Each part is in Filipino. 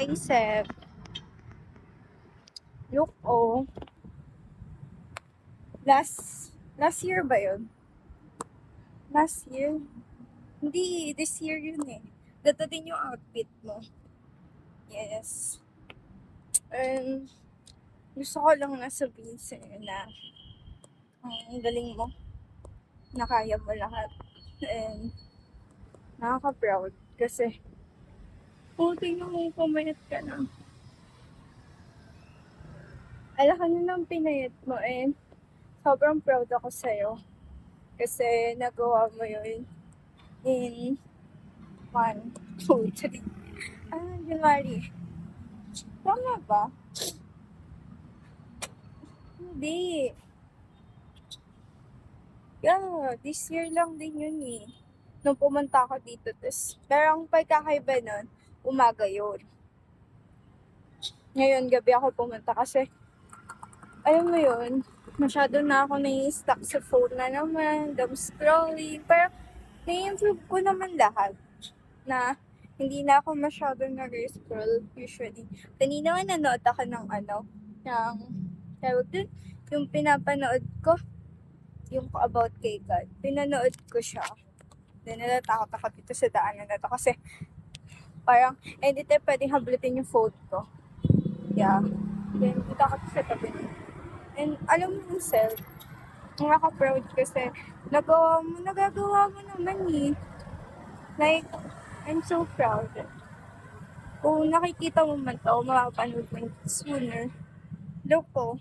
Hey, Seb. Look, oh. Last year ba yun? Last year? Hindi, this year yun eh. Gato din yung outfit mo. Yes. And gusto ko lang na sabihin sa'yo na ang galing mo. Na kaya mo lahat. And nakaka-proud kasi tingnan mo pumayat ka na. Alaka na ng pinayat mo and sobrang proud ako sa'yo. Kasi nagawa mo yun in 1, 2, 3. January. Tama ba? Hindi. Yeah, this year lang din yun eh. Nung pumunta ako dito. Pero ang pagkakaiba nun, umaga yun. Ngayon, gabi ako pumunta kasi, alam mo yun, masyado na ako nai-stuck sa phone na naman, dumb scrolling. Pero, nai-improve ko naman lahat. Na, hindi na ako masyado nag-scroll usually. Kanina nga nanood ako ng tawag dun, yung pinapanood ko, yung about kay God. Pinanood ko siya. Then natatakot ako dito sa daanan na to kasi parang hindi tayo pwedeng hablutin yung phone ko. Yeah. Then dito ako sa tabi. And alam mo yung self, nakaka-proud kasi nagagawa mo naman eh. Like, I'm so proud. Kung nakikita mo man to, mapapanood mo sooner. Look ko.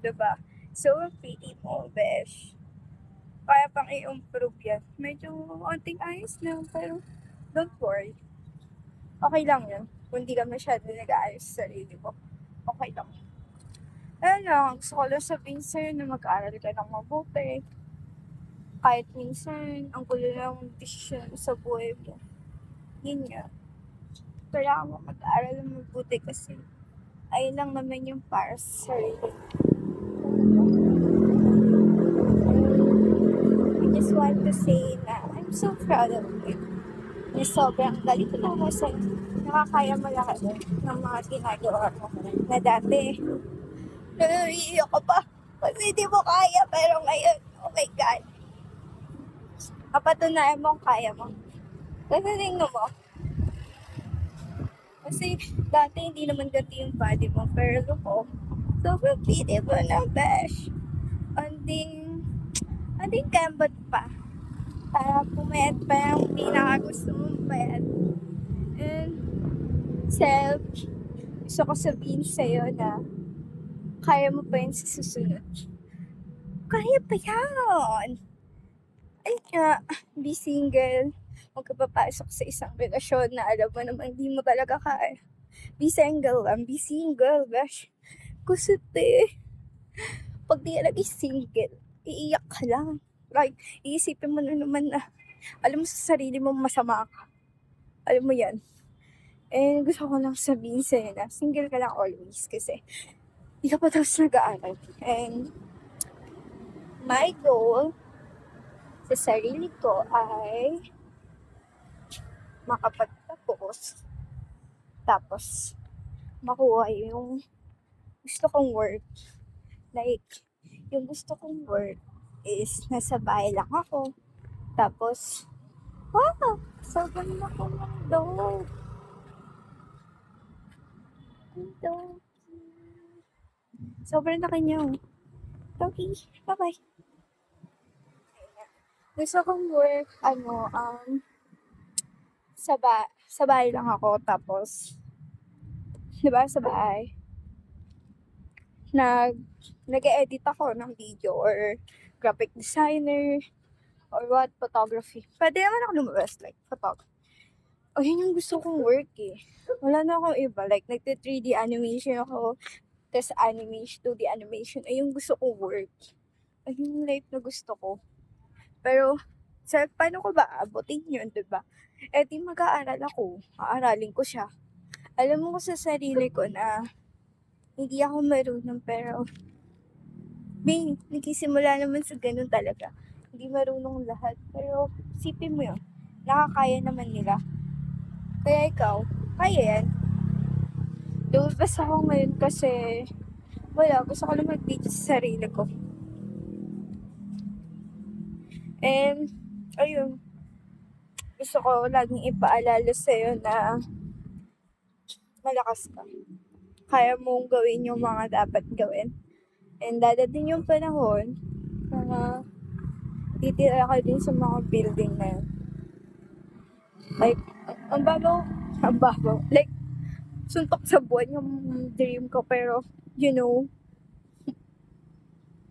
Diba? So pretty mo, besh. Kaya pang i-improve yan. Medyo onting ayos lang, pero don't worry. Okay lang yun. Kung di ka masyado nag-aayos sa sarili mo, okay lang. Ayun lang, gusto ko lang sabihin sa'yo na mag-aaral ka ng mabuti. Kahit minsan, ang gulo ng desisyon sa buhay mo. Yun nga. Kailangan mo mag-aaral ng mabuti kasi ayun lang naman yung para sa sarili. I just want to say na I'm so proud of you. Na sobrang galing na mo sa nakakaya mo lahat ng mga ginagawa mo na dati. Naiiyak ka pa kasi hindi mo kaya pero ngayon, oh my God. Kapatunayan mo kaya mo. Kasi tingnan mo. Kasi dati hindi naman ganti yung body mo pero look ko, sobrang beautiful na besh. Anding kambot pa. Para pumayat pa yung pinakagusto mong payat. And self, gusto ko sabihin sa'yo na kaya mo pa yun sa susunod. Kaya pa yan! Ay nga, be single. Huwag ka papasok sa isang relasyon na alam mo naman hindi mo talaga kaya. Be single lang, be single, gosh. Kasi pag di ka naging single, iiyak ka lang. Like, iisipin mo na naman na, alam mo sa sarili mo masama ka. Alam mo yan. And gusto ko lang sabihin sa'yo na single ka lang always kasi di ka pa tapos nag-aaral. And my goal sa sarili ko ay makapagtapos tapos makuha yung gusto kong work. Like, yung gusto kong work is nasa bahay lang ako. Tapos, wow! Sobrang laki ng dog. Sobrang laki niya. Doggy, bye-bye. Gusto kong work, sa bahay lang ako. Tapos, di ba, sa bahay, nag-edit ako ng video or graphic designer or what, photography. Pwede naman ako lumabas, like, photography. O, yun yung gusto kong work eh. Wala na akong iba. Like, nagte-3D animation ako. Tapos animation, 2D animation. Ay, yung gusto kong work. Ay, yung life na gusto ko. Pero, paano ko ba aabotin yun, diba? Eh, di mag-aaral ako. Aaralin ko siya. Alam mo ko sa sarili ko na hindi ako marunong pero nagsisimula naman sa ganun talaga. Hindi marunong lahat. Pero, sipin mo yun. Nakakaya naman nila. Kaya ikaw, kaya yan. Lumabas ako ngayon kasi wala, gusto ko lang mag-video sa sarili ko. And, ayun, gusto ko laging ipaalala sa'yo na malakas ka. Kaya mong gawin yung mga dapat gawin. And dadating yung panahon na titira ka din sa mga building na yun. Like, ang babaw. Like, suntok sa buwan yung dream ko. Pero, you know,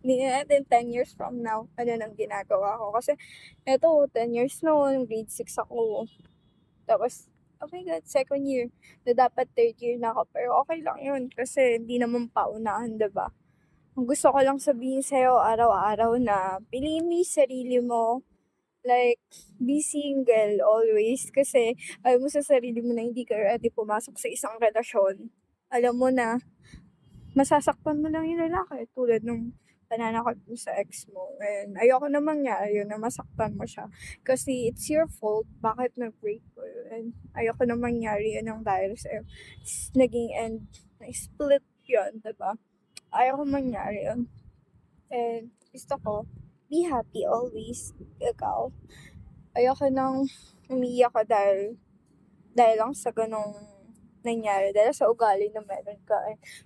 hindi natin 10 years from now, ano nang ginagawa ko. Kasi, eto, 10 years noon, grade 6 ako. Tapos, oh my God, second year. Na dapat third year na ako. Pero okay lang yun. Kasi, hindi naman paunahan, diba? Ang gusto ko lang sabihin sa'yo araw-araw na piliin mo yung sarili mo. Like, be single always. Kasi, alam mo sa sarili mo na hindi ka ready pumasok sa isang relasyon. Alam mo na, masasaktan mo lang yung lalaki. Tulad nung pananakot mo sa ex mo. And ayoko naman nga, ayun, na masaktan mo siya. Kasi it's your fault. Bakit nag-break ko? And ayoko naman nangyari yun ang dahil sa'yo. Naging end, na-split yun, diba? Ayoko mangyari yun. And gusto ko, be happy always. Ikaw. Ayoko nang umiyak ka dahil lang sa ganong nangyari. Dahil sa ugali na meron ka.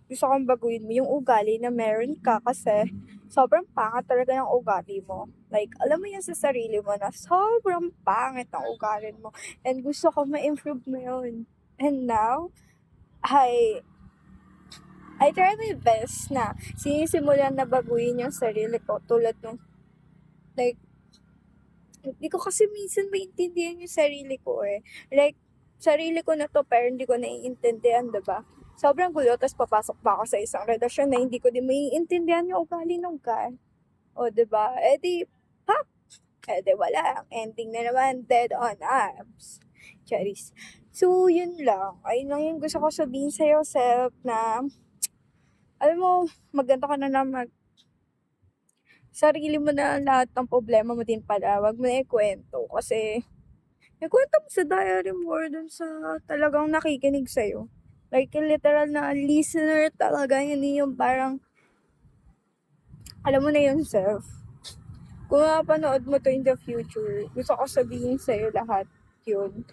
Gusto kong baguhin mo yung ugali na meron ka kasi sobrang pangit talaga ng ugali mo. Like, alam mo yan sa sarili mo na sobrang pangit ng ugali mo. And gusto ko ma-improve mo yun. And now, I try my best na sinisimulan na baguhin yung sarili ko tulad nung, like, hindi ko kasi minsan maintindihan yung sarili ko eh. Like, sarili ko na to pero hindi ko naiintindihan, diba? Sobrang gulo, tapos papasok pa ako sa isang relasyon na hindi ko din maiintindihan yung ugali ng guy. O, diba? Eh di, pop! Eh di wala. Ending na naman, dead on abs. Charis. So, yun lang. Ayun lang yung gusto ko sabihin sa'yo, self, na alam mo, maganda ka na sarili mo na lahat ng problema mo din pala. Huwag mo na ikwento kasi ikwento mo sa diary mo or dun sa talagang nakikinig sa'yo. Like, literal na listener talaga. Hindi yung parang, alam mo na yun, self. Kung mapanood mo to in the future, gusto ko sabihin sa'yo lahat yun.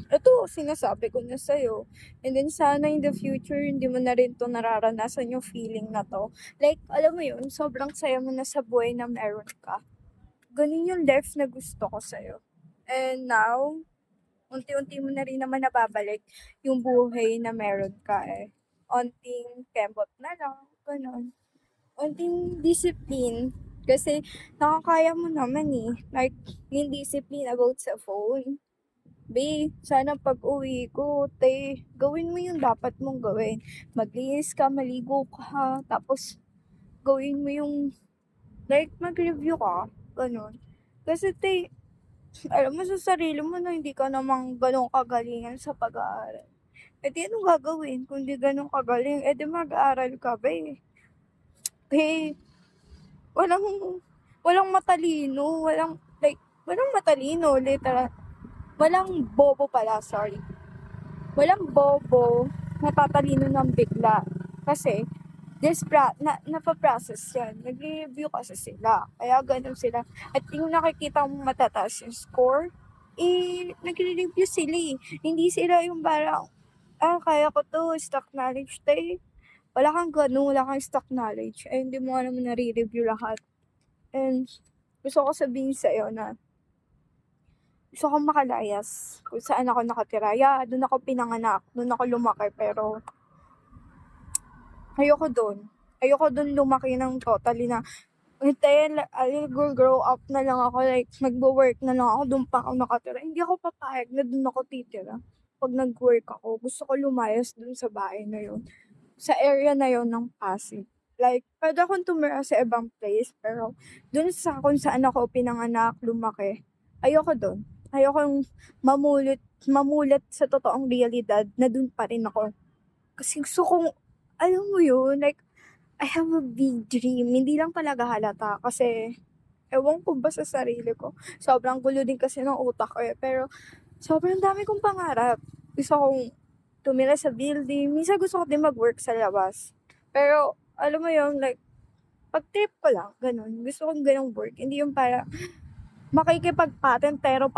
Ito, sinasabi ko na sa'yo. And then, sana in the future, hindi mo na rin to nararanasan yung feeling na to. Like, alam mo yun, sobrang saya mo na sa buhay na meron ka. Ganun yung life na gusto ko sa'yo. And now, unti-unti mo na rin naman nababalik yung buhay na meron ka eh. Unting kembot na lang, ganun. Unting discipline. Kasi, nakakaya mo naman eh. Like, yung discipline about sa phone. Be, sana pag uwi ko, gawin mo yung dapat mong gawin. Maglinis ka, maligo ka, tapos gawin mo yung, like, mag-review ka, ganun. Kasi alam mo sa sarili mo na hindi ka namang ganun kagalingan sa pag-aaral. E di anong gagawin kung di ganun kagaling? E di mag-aaral ka ba eh. Eh, walang matalino, walang matalino, literal. Walang bobo pala, sorry. Walang bobo natatalino ng bigla. Kasi, napaprocess yan. Nag-review kasi sila. Kaya ganun sila. At yung nakikita mong matataas yung score, nag-review sila eh. Hindi sila yung parang, kaya ko to, stock knowledge tayo. Wala kang ganun, wala kang stock knowledge. Ay, hindi mo naman nare-review lahat. And, gusto ko sabihin sa'yo na, gusto kong makalayas kung saan ako nakatira. Yeah, doon ako pinanganak, doon ako lumaki, pero ayoko doon. Ayoko doon lumaki ng totally na, I'll grow up na lang ako, like, magwo-work na lang ako, doon pa ako nakatira. Hindi ako papayag na doon ako titira. Pag nag-work ako, gusto ko lumayas doon sa bahay na yun. Sa area na yun ng Pasig. Like, pwede akong tumira sa ibang place, pero doon sa kung saan ako pinanganak, lumaki, ayoko doon. Ayokong mamulat sa totoong realidad na doon pa rin ako. Kasi gusto kong, alam mo yun, like, I have a big dream. Hindi lang talaga halata kasi ewan ko ba sa sarili ko. Sobrang gulo din kasi ng utak ko eh. Pero sobrang dami kong pangarap. Gusto kong tumira sa building. Minsan gusto ko din mag-work sa labas. Pero, alam mo yun, like, pag trip ko lang, ganun. Gusto kong ganung work. Hindi yung para makikipagparentero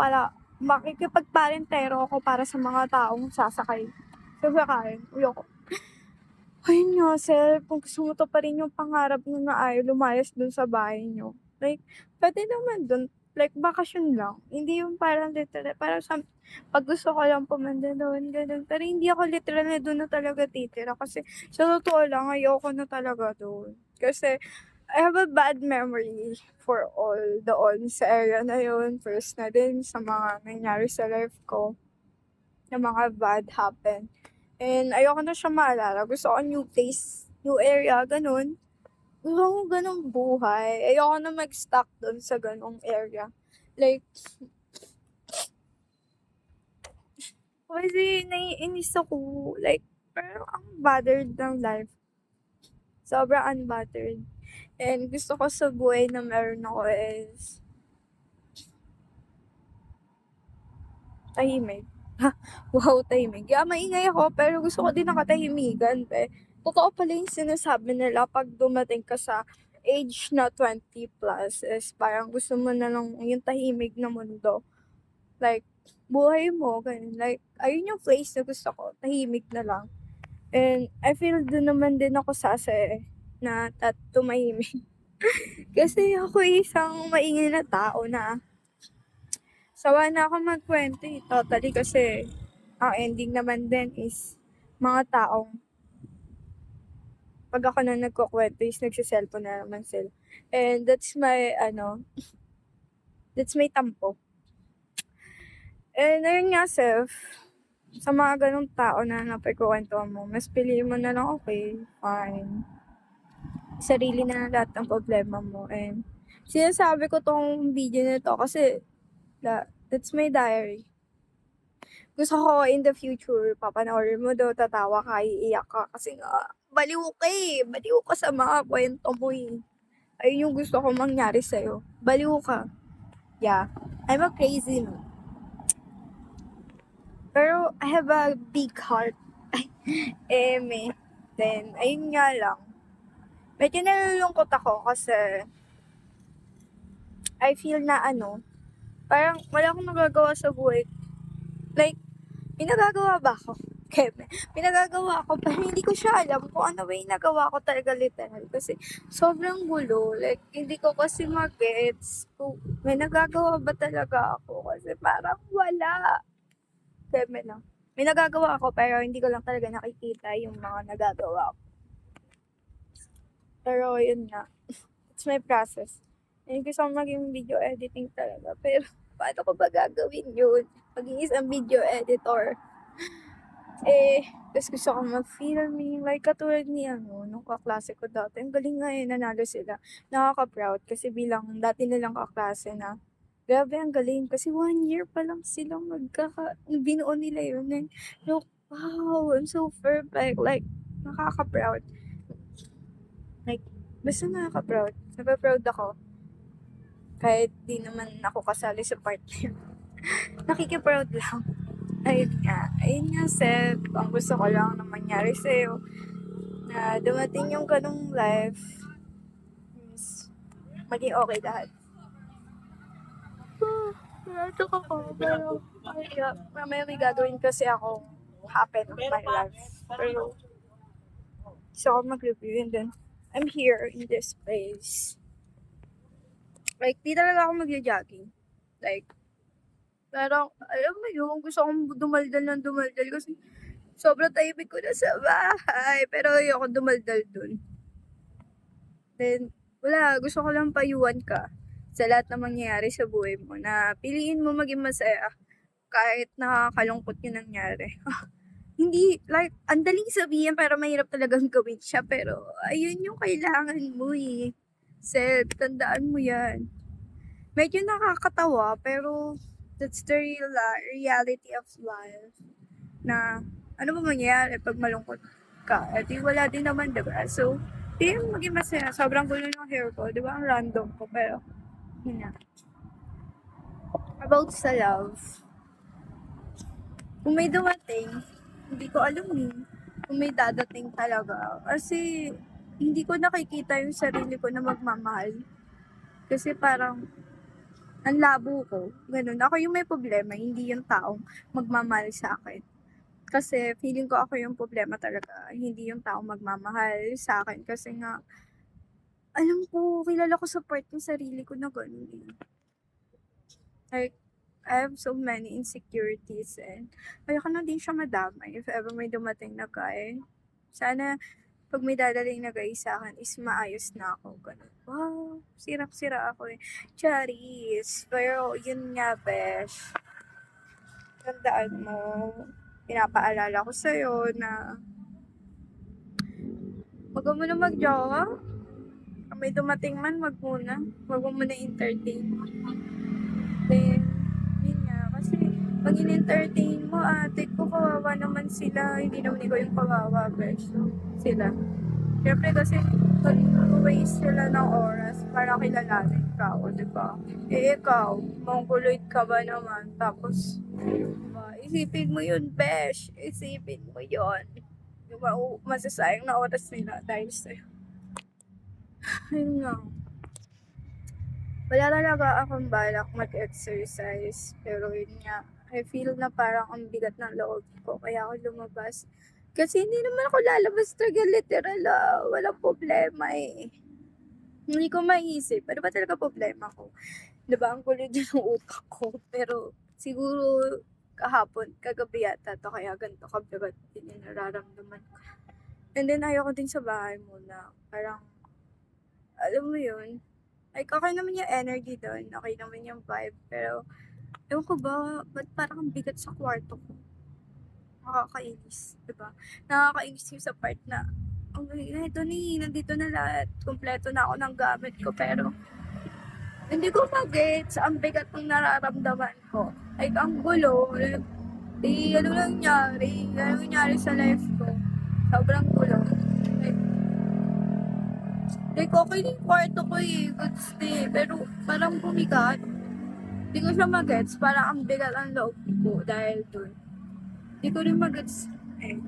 ako para sa mga taong sasakayin. Ayoko. Ayun nga, sir, kung gusto mo to pa rin yung pangarap mo na ayaw lumayas dun sa bahay nyo. Like, pwede naman dun, like, bakasyon lang. Hindi yung parang literal, parang pag gusto ko lang pumunta doon, ganun. Pero hindi ako literal na doon na talaga titira. Kasi, sa totoo lang, ayoko na talaga doon. Kasi, I have a bad memory for all doon sa area na yun. First na din sa mga nangyari sa life ko na mga bad happen. And ayoko na siya maalala. Gusto ko new place, new area, ganun. Gusto ko ganung buhay. Ayoko na mag-stuck doon sa ganung area. Like, kasi naiinis ako. Like, parang ang bothered ng life. Sobrang unbothered. And gusto ko sa buhay na meron ako is tahimik. Wow, tahimik. Yeah, maingay ako, pero gusto ko din nakatahimigan, Totoo pala yung sinasabi nila pag dumating ka sa age na 20 plus is parang gusto mo na lang yung tahimik na mundo. Like, buhay mo, ganun. Like, ayun yung place na gusto ko, tahimik na lang. And I feel doon naman din ako na tumahimik. Kasi ako isang maingay na tao na sawa na ako magkwento totally kasi ang ending naman din is mga taong pag ako na nagkukwento is nagsiselfon na naman sila. And that's my tampo. And ayun nga, sa mga ganong tao na napagkukwentuhan mo, mas piliin mo na lang, okay, fine. Sarili na lang lahat ng problema mo. And sinasabi ko tong video na to kasi that's my diary. Gusto ko in the future, papanoorin mo daw, tatawa ka, iiyak ka. Kasi nga, baliw ka eh. Baliw ka sa mga kwento mo eh. Ayun yung gusto ko mangyari sa'yo. Baliw ka. Yeah. I'm a crazy man. Pero I have a big heart. May. Then, ayun nga lang. Medyo nalulungkot ako kasi I feel na parang wala akong magagawa sa buhay. Like, pinagagawa ba ako? Keme. Pinagagawa ko, pero hindi ko siya alam kung ano ba yung nagawa ko talaga literal. Kasi sobrang gulo. Like, hindi ko kasi mag-gets kung may nagagawa ba talaga ako. Kasi parang wala. Keme lang. May nagagawa ako, pero hindi ko lang talaga nakikita yung mga nagagawa ko. Pero yun nga. It's my process. And gusto ko maging video editing talaga. Pero paano ko ba gagawin yun? Maging isang video editor. Tapos gusto ko mag-filming, like katulad ni nung kaklase ko dati. Ang galing nga nanalo sila. Nakaka-proud kasi bilang dati nilang kaklase na, grabe ang galing kasi 1 year pa lang silang binuo nila yun. And look, wow, I'm so perfect. Like, nakaka-proud. Like, basta nakaka-proud. Napaproud ako. Kahit di naman ako kasali sa part na yun. Nakiki-proud lang. Ayun nga, Seth. Ang gusto ko lang na mangyari sa'yo, na dumating yung ganong life, is maging okay lahat. Natok ako, pero mamaya may gagawin kasi ako happen of my life. Pero gusto ko mag-review and then I'm here in this place. Like, di talaga ako magja-jogging. Like, parang, alam mo yun, gusto kong dumaldal kasi sobrang tahimik ko na sa bahay. Pero ayoko dumaldal dun. Then, wala, gusto ko lang payuhan ka sa lahat na mangyayari sa buhay mo na piliin mo maging masaya kahit nakakalungkot yung nangyari. Hindi, like, ang daling sabihin pero mahirap talagang gawin siya. Pero, ayun yung kailangan mo eh. Self, tandaan mo yan. Medyo nakakatawa pero that's the reality of life. Na, ano ba mangyayari pag malungkot ka? Eh di wala din naman, diba? So, di yung maging masaya. Sobrang gulo ng hair ko, diba? Ang random ko, pero, yun na. About sa love. Kung may dumating, hindi ko alam eh. Kung may dadating talaga. Kasi, hindi ko nakikita yung sarili ko na magmamahal. Kasi parang, ang labo ko. Ganun. Ako yung may problema, hindi yung taong magmamahal sa akin. Kasi feeling ko ako yung problema talaga, hindi yung taong magmamahal sa akin. Kasi nga, alam ko, kilala ko sa part ng sarili ko na ganun eh. Like, I have so many insecurities and ayoko na din siya madamay if ever may dumating na guy. Sana pag may dadating na guy sa akin is maayos na ako. Ganun. Wow, sirap-sira ako eh. Charis. Pero yun nga, besh. Tandaan mo, pinapaalala ko sa'yo na wag mo na mag-jowa. Kung may dumating man, wag muna. Wag mo muna entertain. Then, yun nga. Kasi, pag in-entertain mo, ate ko, kawawa naman sila. Hindi naman ikaw yung kawawa, besh. Sila. Siyempre kasi, pag-waste sila ng oras para kilalanin ka, o diba? Eh, ikaw, mongoloid ka ba naman? Tapos, diba? Isipin mo yun, besh. Isipin mo yun. Diba, masasayang na oras nila dahil sa'yo. Ayun nga. Wala talaga akong balak mag-exercise. Pero yun nga, I feel na parang ang bigat ng loob ko. Kaya ako lumabas. Kasi hindi naman ako lalabas talaga literal. Walang problema eh. Hindi ko maisip. Ano ba talaga problema ko? Diba, ang kulit din ng utak ko. Pero siguro kahapon, kagabi yata to kaya ganito kabigat din yung nararamdaman ko. And then ayoko din sa bahay muna. Parang, alam mo yun, like, okay naman yung energy doon, okay naman yung vibe, pero, ewan ko ba, ba't parang ang bigat sa kwarto ko? Nakakainis, diba? Nakakainis yung sa part na, okay, ito nandito na lahat, kompleto na ako ng gamit ko, pero, hindi ko mag-gets ang bigat ng nararamdaman ko. Like, ang gulo, like, ano nangyari sa life ko? Sobrang gulo. Like, okay din kwarto ko eh, goods eh, pero parang bumigat. Hindi ko siya magets, parang ang bigat ang loob ko dahil dun. Hindi ko rin magets eh.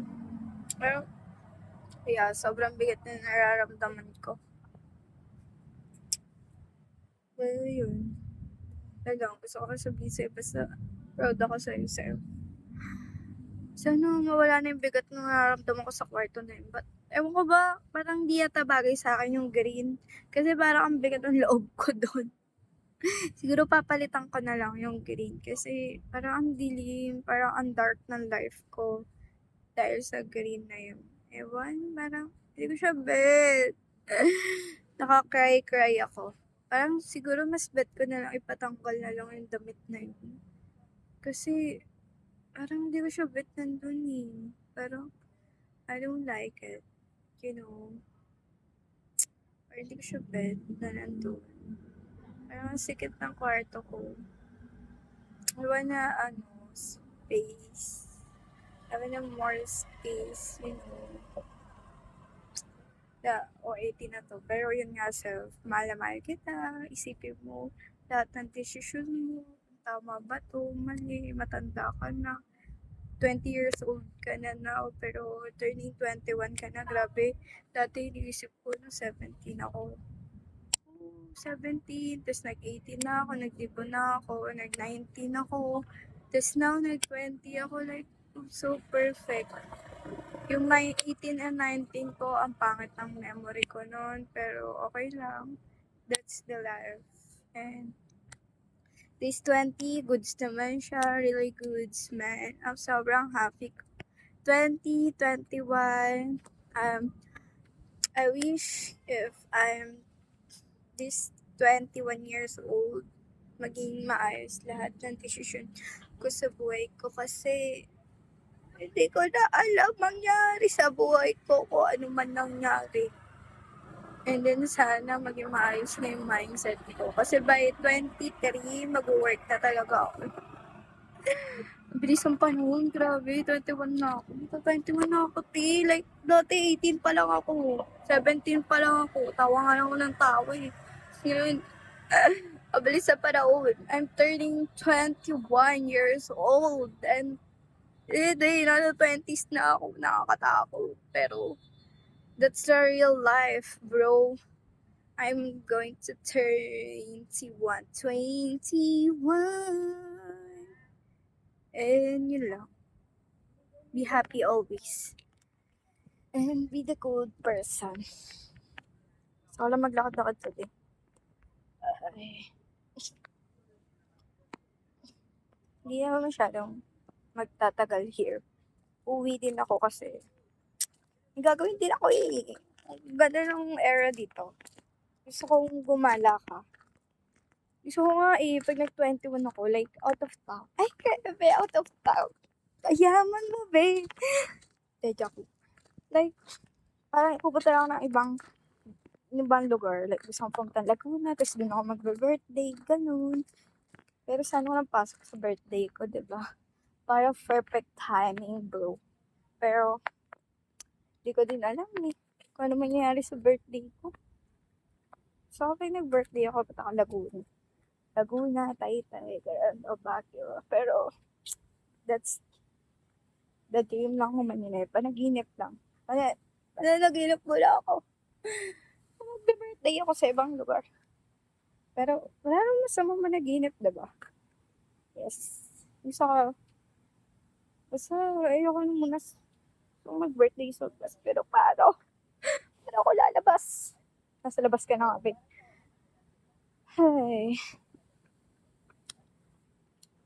Pero, yeah, sobrang bigat na nararamdaman ko. Well, yun. Talagang gusto ko sabihin sa'yo, basta proud ako sa'yo. Sana mawala na yung bigat na nararamdaman ko sa kwarto na yun. But, ewan ko ba, parang di yata bagay sa akin yung green. Kasi parang ang bigat ng loob ko doon. Siguro papalitan ko na lang yung green. Kasi parang ang dilim, parang ang dark ng life ko. Dahil sa green na yun. Ewan, parang hindi ko siya bet. Nakakry-cry ako. Parang siguro mas bet ko na lang ipatanggal na lang yung damit na yun. Kasi parang hindi ko siya bet nandun eh. Pero I don't like it. You know. Parang hindi ko siya bet na nandun. Parang ang sikit ng kwarto ko. Iwan na space. Iwan na more space, you know. O 18 na to. Pero yun nga, self, mahal na mahal kita. Isipin mo, lahat ng decision mo, tama ba to, mali, matanda ka na. 20 years old ka na now, pero turning 21 ka na, grabe. Dati iniisip ko na 17 ako. 17, tapos nag-18 na ako, nag-10 na ako, nag-19 ako, tapos now nag-20 ako, like, so perfect. Yung 18 and 19 ko, ang pangit ng memory ko noon, pero okay lang. That's the life. And this 20, goods naman siya, really goods, man. I'm sobrang happy. 2021, I wish if I'm this 21 years old, maging maayos lahat ng desisyon ko sa buhay ko kasi hindi ko na alam mangyari sa buhay ko kung ano man nangyari. And then sana maging maayos na yung mindset ko. Kasi by 23, mag-work na talaga ako. Ang bilis ng panahon, grabe. 21 na ako. 21 na ako, Like, dati 18 pa lang ako. 17 pa lang ako. Tawa nga lang ako ng tawa eh. Ngayon, mabilis sa panahon. I'm turning 21 years old. And nasa 20s na ako, nakakatakot. Pero, that's the real life, bro. I'm going to turn 21. 21. And yun lang. Be happy always. And be the good person. So, wala maglakad-lakad today. Ay. Hindi naman masyadong magtatagal here. Uwi din ako kasi may gagawin din ako eh. Ang ganda ng era dito. Gusto kong gumala ka. Gusto ko nga eh, pag nag-21 ako, like, out of town. Ay, grabe, out of town. Kayaman mo, babe. De, joke. Like, parang pupunta lang ako ng ibang lugar. Like, gusto kong pumunta ng Laguna, tapos doon ako mag-birthday, ganun. Pero sana ko lang pasok sa birthday ko, diba? Para perfect timing, bro. Pero, di ko din alam eh. Kung ano mangyayari sa birthday ko. So, kapag nag-birthday ako, punta ako Laguna, Taytay, o Baguio. Pero, that's the dream lang ko manginip. Panaginip lang. Panaginip mula ako. Mag-birthday ako sa ibang lugar. Pero, wala nang masama managinip, diba? Yes. Gusto ko, basta ayoko na muna mag-birthday sa class. Pero paano? Paano ako lalabas? Nasa labas ka na nga, babe. Ay.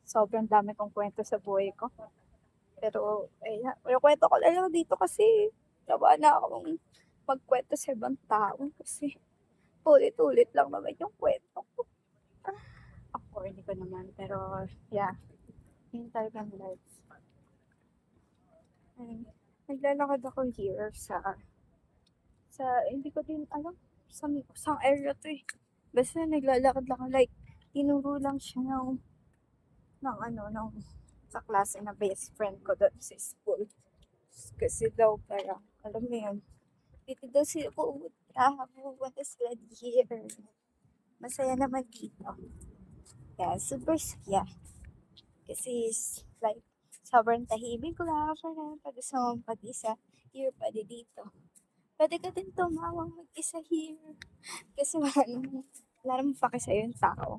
Sobrang dami kong kwento sa buhay ko. Pero, yung kwento ko lang dito kasi nawa na akong magkwento sa ibang tao kasi ulit-ulit lang naman yung kwento ko. Ako, hindi ko naman. Pero, yeah. Yun talagang life. Ay, naglalakad ako here sa hindi ko din alam sa area to eh. Basta naglalakad lang ako, like, tinuro lang siya ng sa klase na best friend ko doon sa school. Kasi daw parang, alam mo yun, dito daw sila pupunta sila here. Masaya naman dito. Yeah, super saya. Kasi like, sobrang tahimik lang ako na pag gusto mong pag-isa, here pa dito. Pwede ka din tumawang mag-isa here. Kasi wala namang pake sa'yo yung tao.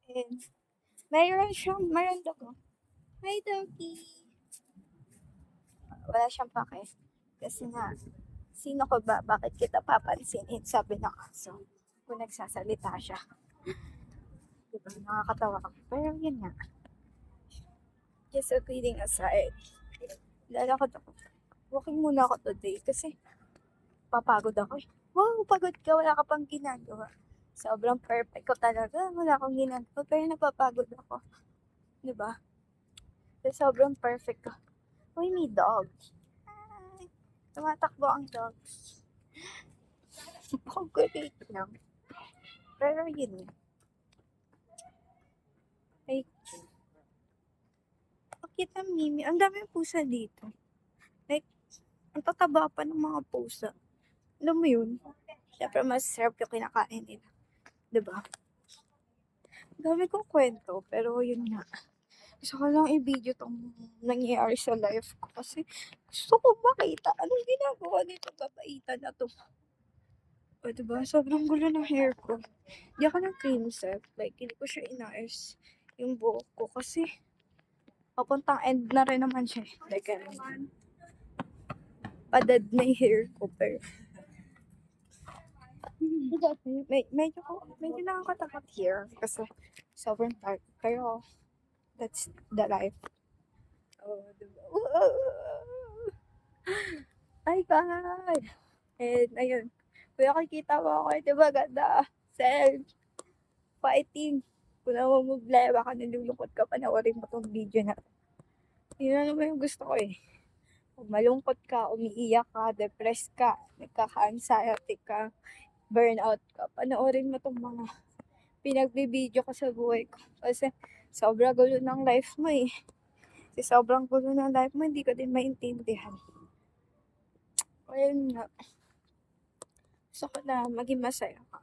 And, mayroon ako. Hi, Doki! Wala siyang pake. Kasi nga, sino ko ba? Bakit kita papansinin? Sabi ng aso. Kung nagsasalita siya. Diba? Nakakatawa ka. Pero yun nga. Just a kidding aside. Lalakad ako. Walking muna ako today kasi papagod ako eh. Wow, pagod ka. Wala ka pang ginagawa. Sobrang perfect ko talaga. Wala akong ginagawa. Pero napapagod ako. Diba? So, sobrang perfect ko. Uy, may dog. Hi. Tumatakbo ang dog. Kukulit lang. Pero yun. Like, kita Mimi. Ang daming pusa dito. Like, ang tataba pa ng mga pusa. Alam mo yun? Siyempre, masarap yung kinakain nila. Diba? Dami kong kwento, pero yun nga. Gusto ko lang i-video tong nangyayari sa life ko kasi gusto ko makita anong ginagawa nito babaitan na to. O diba? Sobrang gulo ng hair ko. Hindi ako ng cream set. Like, hindi ko siya inayos yung buhok ko kasi papuntang end na rin naman siya. Like, padad na yung hair ko, pero medyo nakakatakot here kasi sobrang dark. Pero, that's the life. Oh, diba? Ay, God! And, ayun. Kung nakikita mo ako, diba ganda? Self. Fighting. Kung namumblema ka, nilulungkot ka, panoorin mo tong video na. Yun na naman yung gusto ko eh. Kung malungkot ka, umiiyak ka, depressed ka, nagkaka-anxiety ka, burnout ka, panoorin mo tong mga pinagbibideo ko sa buhay ko. Kasi sobrang gulo ng life mo eh. Kasi sobrang gulo ng life mo, hindi ko din maintindihan. Ayun nga. Gusto ko na maging masaya ka.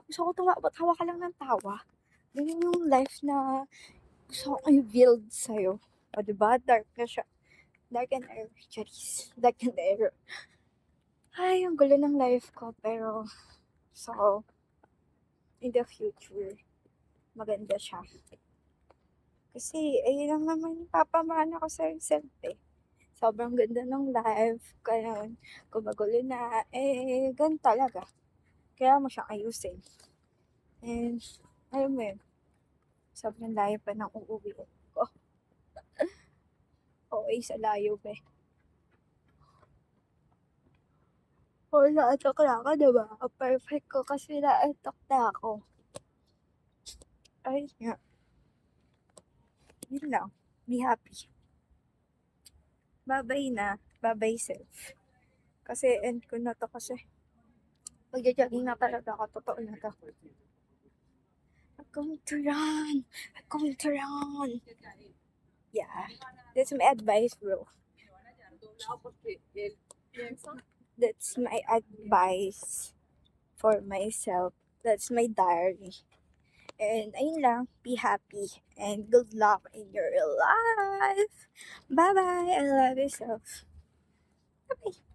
Gusto ko tawa ka lang ng tawa. Ganyan yung life na gusto ko i-build sa'yo. O, diba? Dark na siya. Dark and air. Charis. Dark and air. Ay, ang gulo ng life ko. Pero, so, in the future, maganda siya. Kasi, ayun lang naman yung papamana ko sa self eh. Sobrang ganda ng life. Kaya, kung magulo na, ganun talaga. Kaya mo siyang ayusin. And, alam mo yun, sobrang layo pa ng uuwi ko. Okay, sa layo ba eh. O, naatok na ako, diba? Perfect ko kasi naatok na ako. Ay, nga. Yun lang. Be happy. Bye-bye na. Bye-bye self. Kasi end ko na to kasi. Magja-jogging na talaga ako. Totoo na to. I'm going to run. I'm going to run. Yeah. That's my advice, bro. That's my advice for myself. That's my diary. And ayun lang, be happy and good luck in your life. Bye-bye. I love yourself. Bye-bye.